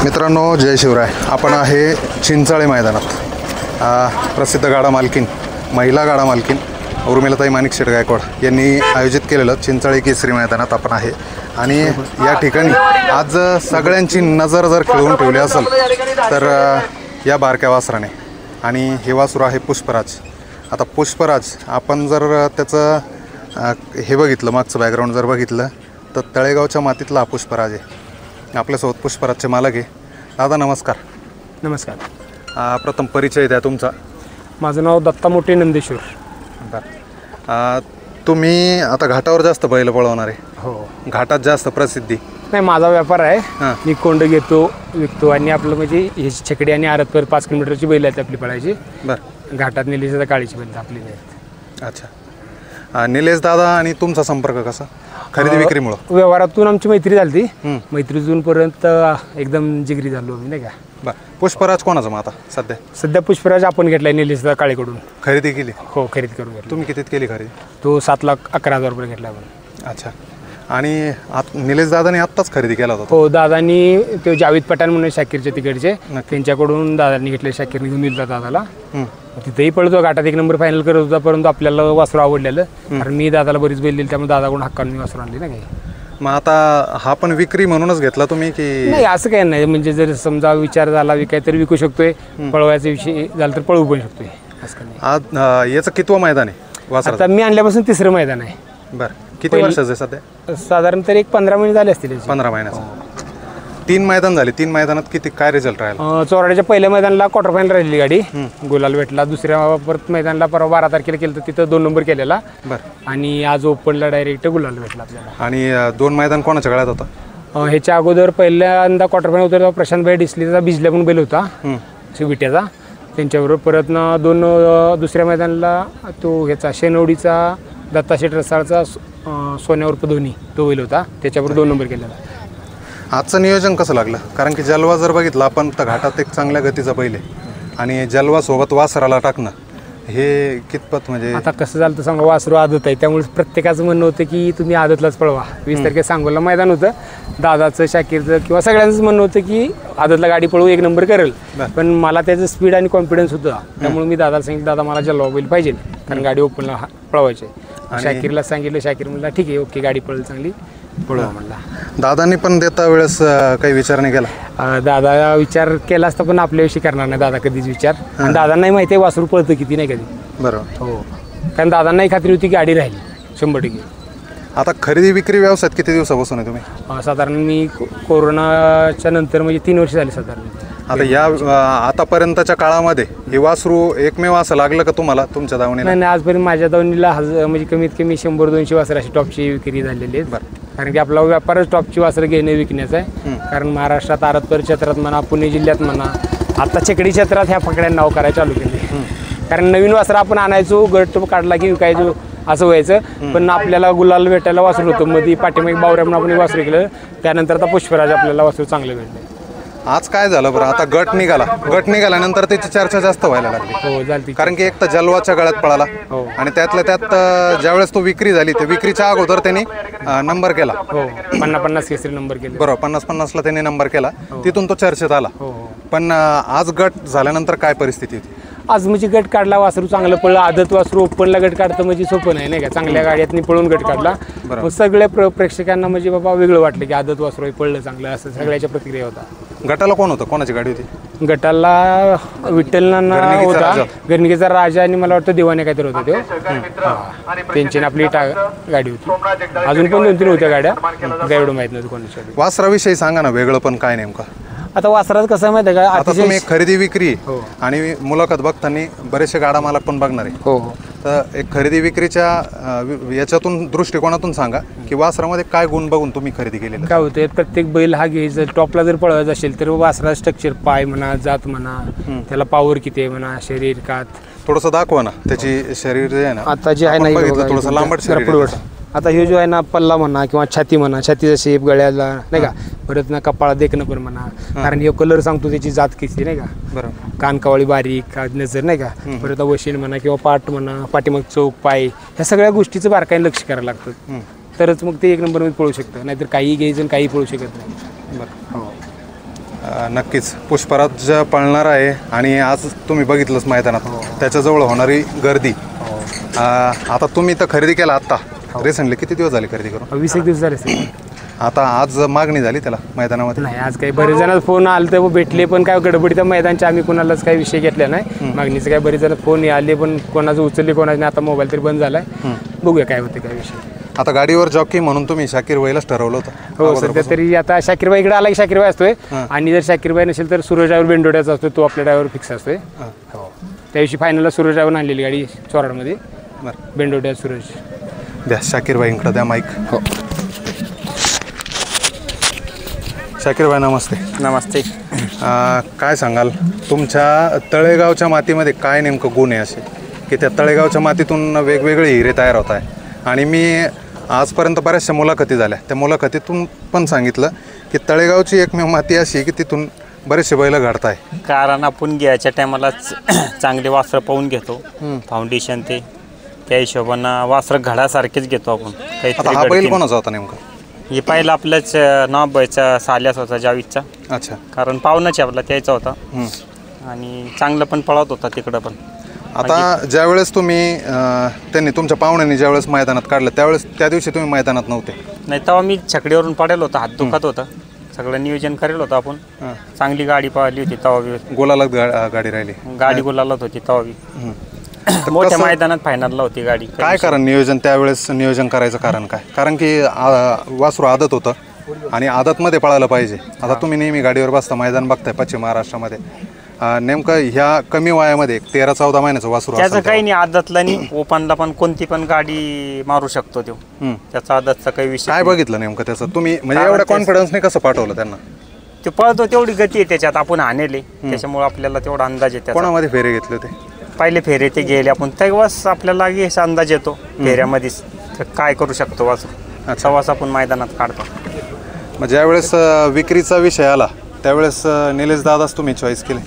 मित्रांनो, जय शिवराय. आपण आहे चिंचाळे मैदानात. प्रसिद्ध गाडा मालकीन, महिला गाडा मालकीन उर्मिलाताई माणिकशेठ गायकवाड यांनी आयोजित केलेलं चिंचाळे केसरी मैदानात आपण आहे. आणि या ठिकाणी आज सगळ्यांची नजर जर खिळवून ठेवली असेल तर या बारक्या वासराने. आणि हे वासरू आहे पुष्पराज. आता पुष्पराज आपण जर त्याचं हे बघितलं, मागचं बॅकग्राऊंड जर बघितलं तर तळेगावच्या मातीतला हा पुष्पराज आहे. आपल्यासोबत पुष्पराजचे मालक आहे. दादा नमस्कार. नमस्कार. प्रथम परिचय द्या तुमचा. माझं नाव दत्ता मोठे नंदेश्वर. बरं, तुम्ही आता घाटावर जास्त बैल पळवणार आहे. हो, घाटात जास्त प्रसिद्धी नाही, माझा व्यापार आहे. हां. मी कोंड घेतो, विकतो आणि आपलं म्हणजे हे छकडी आणि आरतपर 5 किलोमीटरची बैल आहेत आपली पळायची. बरं, घाटात नेली तर काळीची बैल आपली आहेत. अच्छा. निलेश दादा आणि तुमचा संपर्क कसा? खरेदी विक्रीमुळं? व्यवहारातून आमची मैत्री झाली. मैत्रीतून पर्यंत एकदम जिगरी झालो आम्ही, नाही का. बरं, पुष्पराज कोणाचा मग आता सध्या पुष्पराज आपण घेतलाय निलेश काळेकडून. खरेदी केली? हो, खरेदी करून घेतला. तुम्ही कितीत केली खरेदी? तो 7,11,000 रुपये घेतला आपण. अच्छा. आणि निलेश दादाने आत्ताच खरेदी केला होता? हो, दादांनी ते जावेद पठाण म्हणून शाकीरचे तिकडचे, त्यांच्याकडून दादांनी घेतले. शाकीरने घेऊन दिला दादाला. तिथेही पळतो, घाटात 1 नंबर फायनल करत होता. परंतु आपल्याला वासरू आवडलेलं, कारण मी दादाला बरीच बैल दिली, त्यामुळे दादाकडून हक्काने वासरू आणली ना काही. मग आता हा पण विक्री म्हणूनच घेतला तुम्ही की? नाही, असं काही नाही. म्हणजे जर समजा विचार झाला विकाय तर विकू शकतोय, पळवायचा विषय झाला तर पळवू पण शकतोय, असं काही नाही. आज याचं कितवं मैदान आहे वासराचं? आता मी आणल्यापासून 3रं मैदान आहे. बरं, किती वर्षाचं आहे सध्या? साधारण तर 15 महिने झाले असतील. 15 महिन्याचं. 3 मैदान झाले. 3 मैदानात किती काय रिझल्ट राहिला? चोराड्याच्या पहिल्या मैदानाला क्वार्टर फायनल राहिली गाडी, गुलाल भेटला. दुसऱ्या परत मैदानाला परवा 12 तारखेला केलं तर तिथं 2 नंबर केलेला. बरं. आणि आज ओपनला डायरेक्ट गुलाल भेटला आपल्याला. आणि 2 मैदान कोणाच्या गळ्यात होता? ह्याच्या अगोदर पहिल्यांदा क्वार्टर फायनल होता प्रशांत भाई डिसलीचा भिजल्या पण बैल होता विट्याचा, त्यांच्याबरोबर. परत 2 दुसऱ्या मैदानाला तो ह्याचा शेनवडीचा दत्ता शेठ रसाळचा सोन्यावर धोनी तो बैल होता, त्याच्याबरोबर 2 नंबर केलेला. आजचं नियोजन कसं लागलं? कारण की जलवा जर बघितलं आपण तर घाटात एक चांगल्या गतीचा बैल आहे, आणि जलवा सोबत वासराला टाकणं हे कितपत म्हणजे? आता कसं झालं तर सांगा, वासरू आदत आहे, त्यामुळे प्रत्येकाचं म्हणणं होतं की तुम्ही आदतलाच पळवा. 20 तारखेला सांगोला मैदान होतं, दादाचं शाकीरचं किंवा सगळ्यांचंच म्हणणं होतं की आदतला गाडी पळवू, 1 नंबर करेल. पण मला त्याचं स्पीड आणि कॉन्फिडन्स होता, त्यामुळे मी दादाला सांगितलं, दादा मला जलवा बैल पाहिजे, कारण गाडी ओपनला पळवायची. शाकीरला सांगितलं, शाकीर म्हणला ठीक आहे, ओके, गाडी पळेल चांगली, पळवा म्हणला. दादांनी पण देता वेळेस काही विचार नाही केला? दादा विचार केला असता, पण आपल्याविषयी करणार नाही दादा कधीच विचार. आणि दादांनाही माहिती आहे वासरू पळतं किती, नाही कधी. बरोबर. हो, कारण दादांनाही खात्री होती की गाडी राहिली 100%. आता खरेदी विक्री व्यवसायात किती दिवसापासून आहे तुम्ही? साधारण मी कोरोनाच्या नंतर म्हणजे 3 वर्ष झाली साधारण. आता या आतापर्यंतच्या काळामध्ये हे वासरू एकमेव असं लागलं का तुम्हाला तुमच्या दावणीला? नाही, आजपर्यंत माझ्या दावणीला म्हणजे कमीत कमी 100-200 वासरं अशी टॉपची विक्री झालेली आहेत. कारण की आपला व्यापारच टॉपची वासरं घेणे विकण्याचा आहे. कारण महाराष्ट्रात आरतपर क्षेत्रात म्हणा, पुणे जिल्ह्यात म्हणा, आता छकडी क्षेत्रात ह्या फकड्यांना नाव करायला चालू केले. कारण नवीन वासरं आपण आणायचो, गट काढला की विकायचो, असं व्हायचं. पण आपल्याला गुलाल भेटायला वासरू होतं. मध्ये पाठीमागे बावऱ्या म्हणून आपण वासरू केलं, त्यानंतर आता पुष्पराज आपल्याला वासरू चांगलं भेटलं. आज काय झालं बरं? आता गट निघाल्यानंतर त्याची चर्चा जास्त व्हायला लागली. हो, झाली. कारण की एक तर जलवाच्या गळ्यात पळाला, आणि त्यातल्या त्यात ज्यावेळेस तो विक्री झाली ते विक्रीच्या अगोदर त्यांनी नंबर केला. हो, 50-50 केसरी नंबर केले. बरोबर, 50-50ला त्यांनी नंबर केला, तिथून तो चर्चेत आला. पण आज गट झाल्यानंतर काय परिस्थिती होती? आज म्हणजे गट काढला, वासरू चांगलं पडलं. आदत वासरू ओपनला गट काढतं म्हणजे सोपं नाही, नाही का. चांगल्या गाड्यातनी पळून गट काढला. मग सगळ्या प्रेक्षकांना म्हणजे बाबा वेगळं वाटलं की आदत वासरू पडलं चांगलं, असं सगळ्याच्या प्रतिक्रिया होता. गटाला कोण होतं? कोणाची गाडी होती? गटाला विठ्ठलनाना होता, गर्णिकेचा राजा, आणि मला वाटतं देवाने काहीतरी होता तो. त्यांची आपली गाडी होती. अजून पण 2-3 होत्या गाड्या, काय एवढं माहित नव्हतं कोणाची. वासराविषयी सांगा ना, वेगळं पण काय नेमकं? आता वासरात कसं माहिती आहे का, आता तुम्ही खरेदी विक्री आणि मुलाखत बघताना बरेचसे गाडा मालक पण बघणार आहे. हो, तर एक खरेदी विक्रीच्या याच्यातून दृष्टिकोनातून सांगा की वासरामध्ये काय गुण बघून तुम्ही खरेदी केलेली? काय होतं, प्रत्येक बैल हा घ्यायचा टॉपला जर पळवायचा असेल तर वासरा स्ट्रक्चर, पाय म्हणा, जात म्हणा, त्याला पॉवर किती आहे म्हणा, शरीर कात थोडंसं दाखवा ना त्याची शरीर जे आहे ना. आता जे आहे ना थोडंसं लांबट शरीर. आता हे जो आहे ना पल्ला म्हणा किंवा छाती म्हणा, छातीचा शेप, गळ्याला नाही का, परत ना कपाळा देखणं पण म्हणा, कारण हे कलर सांगतो त्याची जात किती, नाही का. बरोबर. कानकावळी बारीक, नजर, नाही का. परत वशील म्हणा किंवा पाठ म्हणा, पाठीमाग चौक, पाय, ह्या सगळ्या गोष्टीचं बारकाईने लक्ष करायला लागतं, तरच मग ते 1 नंबरमध्ये पळू शकतं. नाहीतर काही घ्यायचं आणि काही पळू शकत नाही. बरं. हो. नक्कीच पुष्पराज पळणार आहे आणि आज तुम्ही बघितलंच मैदानात त्याच्याजवळ होणारी गर्दी. आता तुम्ही तर खरेदी केला आत्ता रिसेंटली, किती दिवस झाले खरेदी करून? 20 दिवस झाले सर. आता आज मागणी झाली त्याला मैदानामध्ये? नाही, आज काही बरेच जण फोन आले तर भेटले, पण काय गडबडीच्या मैदानच्या आम्ही कोणालाच काही विषय घेतला नाही. मागणीचे काय बरेच जण फोन आले, पण कोणाचं उचलले कोणाचे नाही. आता मोबाईल तरी बंद झालाय, बघूया काय होते काय विषय. आता गाडीवर जॉकी म्हणून तुम्ही शाकीर भाईलाच ठरवलं होतं? हो, सध्या तरी आता शाकीरबाई इकडे आला की शाकीरबाई असतोय, आणि जर शाकीरबाई नसेल तर सूरज ड्रायव्हर बेंडोड्याचा असतो, तो आपल्या ड्रायव्हर फिक्स असतोय. हो, त्या दिवशी फायनलला सूरज ड्रायव्हर आणलेली गाडी चोराडमध्ये. बेंडोड्या सूरज. द्या शाकीर भाईंकडे द्या माईक. हो, शाकीर भाई नमस्ते. नमस्ते. काय सांगाल तुमच्या तळेगावच्या मातीमध्ये काय नेमकं गुण आहे असे की त्या तळेगावच्या मातीतून वेगवेगळे हिरे तयार होत आहे? आणि मी आजपर्यंत बऱ्याचशा मुलाखती झाल्या, त्या मुलाखतीतून पण सांगितलं की तळेगावची एकमेव माती अशी आहे की तिथून बरेचसे बैल घडत आहे. कारण आपण घ्यायच्या टायमालाच चांगले वासरं पाहून घेतो, फाउंडेशन ते त्या हिशोबानं वासरं घडासारखेच घेतो आपण. आता हा बैल कोणाचा होता नेमका? हे पाहिलं आपल्याच नवाबाईचा साल्यास होता जावीदचा. अच्छा. कारण पाहुणाच आपला त्याचा होता आणि चांगलं पण पळत होता तिकडं पण. आता ज्यावेळेस तुम्ही त्यांनी तुमच्या पाहुण्यांनी ज्यावेळेस मैदानात काढलं त्यावेळेस त्या दिवशी तुम्ही मैदानात नव्हते? नाही, तेव्हा मी छकडीवरून पडेल होता, हात दुखत होता. सगळं नियोजन करेल होतं आपण. चांगली गाडी पाहिली होती तेव्हा. गोलाला गाडी राहिली? गाडी गोलालाच होती तेव्हा. मोठ्या मैदानात फायनलला होती गाडी. काय कारण नियोजन त्यावेळेस नियोजन करायचं कारण काय? कारण की वासरू आदत होतं आणि आदतमध्ये पळायला पाहिजे. आता तुम्ही नेहमी गाडीवर बसता, मैदान बघताय पश्चिम महाराष्ट्रामध्ये. नेमकं ह्या कमी वयामध्ये 13-14 महिन्याचं वासरू त्याचं काही नाही, आदतला नाही. ओपनला पण कोणती पण गाडी मारू शकतो तो. त्याचा आदतचा काही विषय. काय बघितलं नेमकं त्याचं तुम्ही, म्हणजे एवढ्या कॉन्फिडन्सने कसं पाठवलं त्यांना? ते पळतो तेवढी गती आहे त्याच्यात, आपण हाणले त्याच्यामुळे आपल्याला तेवढा अंदाज येतो. कोणामध्ये फेरे घेतले होते? पहिले फेरे ते गेले आपण, तेव्हाच आपल्याला याचा अंदाज येतो फेऱ्यामध्येच काय करू शकतो वासरू. तेव्हाच आपण मैदानात काढतो. मग ज्यावेळेस विक्रीचा विषय आला त्यावेळेस निलेश दादाच तुम्ही चॉईस केले?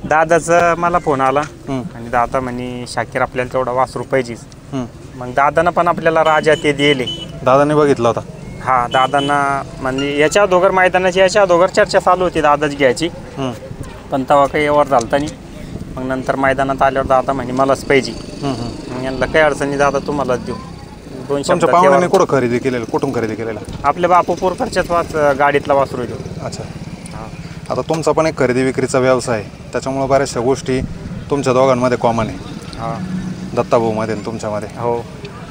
दादाचा मला फोन आला आणि दादा म्हणे शाकीर आपल्याला तेवढा वासरू पाहिजेच. मग दादानं पण आपल्याला राजा ते दिले. दादाने बघितला होता? हा, दादांना म्हणजे याच्या अगोदर मैदानाची याच्या अगोदर चर्चा चालू होती दादाच घ्यायची, पण तेव्हा काही यावर झालता नाही. मग नंतर मैदानात आल्यावर दादा म्हणे मलाच पाहिजे. मग यांना काही अडचणी, दादा तुम्हालाच देऊ. 2 शब्द. पाहुण्याने कुठं खरेदी केलेलं? कुठून खरेदी केलेला? आपल्या बापूपूरकरच्याच गाडीतला वासरू देऊ. अच्छा. आता तुमचा पण एक खरेदी विक्रीचा व्यवसाय आहे, त्याच्यामुळे बऱ्याचशा गोष्टी तुमच्या दोघांमध्ये कॉमन आहे, दत्ताभाऊमध्ये आणि तुमच्यामध्ये. हो.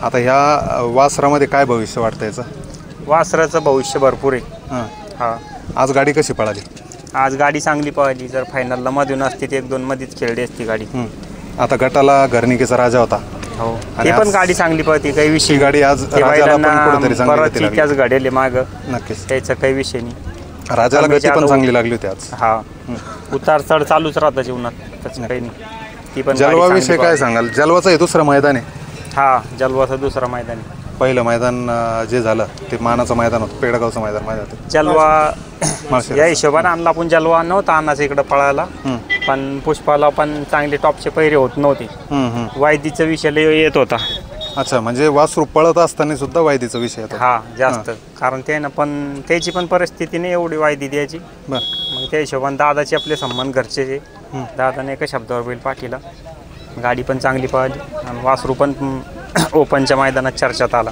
आता ह्या वासरामध्ये काय भविष्य वाटतं याचं? वासराचं भविष्य भरपूर आहे. हा. आज गाडी कशी पळाली? आज गाडी चांगली पळाली. जर फायनलला मधून असते ते 1-2 मध्येच खेळली असती गाडी. आता गटाला घरनिकेचा राजा होता. हो, ते पण गाडी चांगली पळती, काही विषय. गाडी आज राजाला पण कुठेतरी चांगली लागली. त्याच गाडीले माग. नक्कीच त्याचा काही विषय नाही. राजाला गती पण चांगली लागली होती आज. हा, उतार चढ चालूच राहतं जीवनात, त्याचं काही नाही. ती पण जलवा विषय काय सांगाल? जलवाचं हे दुसरं मैदान आहे? हा, जलवाचं दुसरं मैदान आहे. पहिलं मैदान जे झालं ते मानाचं मैदान होतं, पेडगावचं मैदान माहिती होतं. जलवा या हिशोबाने आणला आपण. जलवा नव्हता अन्नाचं इकडं पळायला, पण पुष्पाला पण चांगले टॉपचे पहिरे होत नव्हते. वायदीचा विषय येत होता. अच्छा, म्हणजे वासरू पळत असताना सुद्धा वायदीचा विषय येतो? हा, जास्त. कारण त्यानं पण त्याची पण परिस्थिती नाही एवढी वायदी द्यायची. मग त्या हिशोबाने दादाचे आपले संबंध घरचे. दादाने एका शब्दावर बैल पाठीला. गाडी पण चांगली पळाली आणि वासरू पण ओपनच्या मैदानात चर्चेत आला.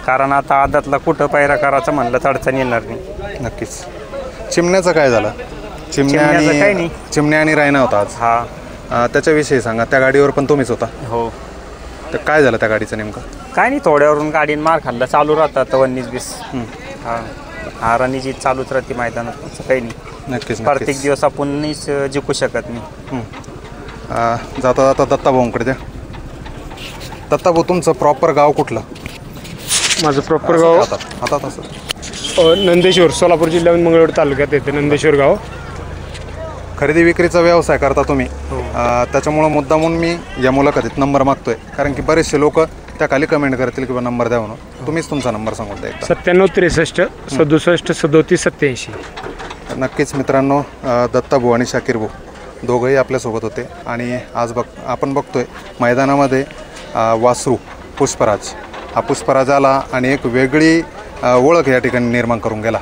कारण आता आदातला कुठं पायरा करायचं म्हणलं तर अडचण येणार नाही. नक्कीच. चिमण्याचं काय झालं? चिमण्या आणि रायना होता आज. हा, त्याच्याविषयी सांगा. त्या गाडीवर पण तुम्हीच होता? हो. तर काय झालं त्या गाडीचं नेमकं? काय नाही, थोड्यावरून गाडीने मार खाल्ला. चालू राहतात 19-20. हा, रणजी चालूच राहते मैदानात, काही नाही. नक्कीच. प्रत्येक दिवस आपणच जिंकू शकत नाही. जाता जाता दत्ताभाऊंकडे द्या. दत्ताभाऊ, तुमचं प्रॉपर गाव कुठलं? माझं प्रॉपर गाव आता तसं नंदेश्वर, सोलापूर जिल्ह्यात मंगळवेढ तालुक्यात येते नंदेश्वर गाव. खरेदी विक्रीचा व्यवसाय करता तुम्ही, त्याच्यामुळं मुद्दामून मी या मुलाखतीत नंबर मागतोय, कारण की बरेचसे लोक त्या खाली कमेंट करतील किंवा नंबर द्या म्हणून. तुम्हीच तुमचा नंबर सांगून द्या. 97 63 67 37 87. नक्कीच मित्रांनो, दत्ताभाऊ आणि शाकीर भाऊ दोघंही आपल्यासोबत होते. आणि आज आपण बघतोय मैदानामध्ये वासरू पुष्पराज. हा पुष्पराज आला आणि एक वेगळी ओळख या ठिकाणी निर्माण करून गेला.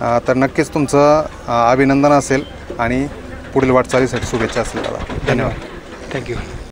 तर नक्कीच तुमचं अभिनंदन असेल आणि पुढील वाटचालीसाठी शुभेच्छा असतील दादा. धन्यवाद. थँक्यू.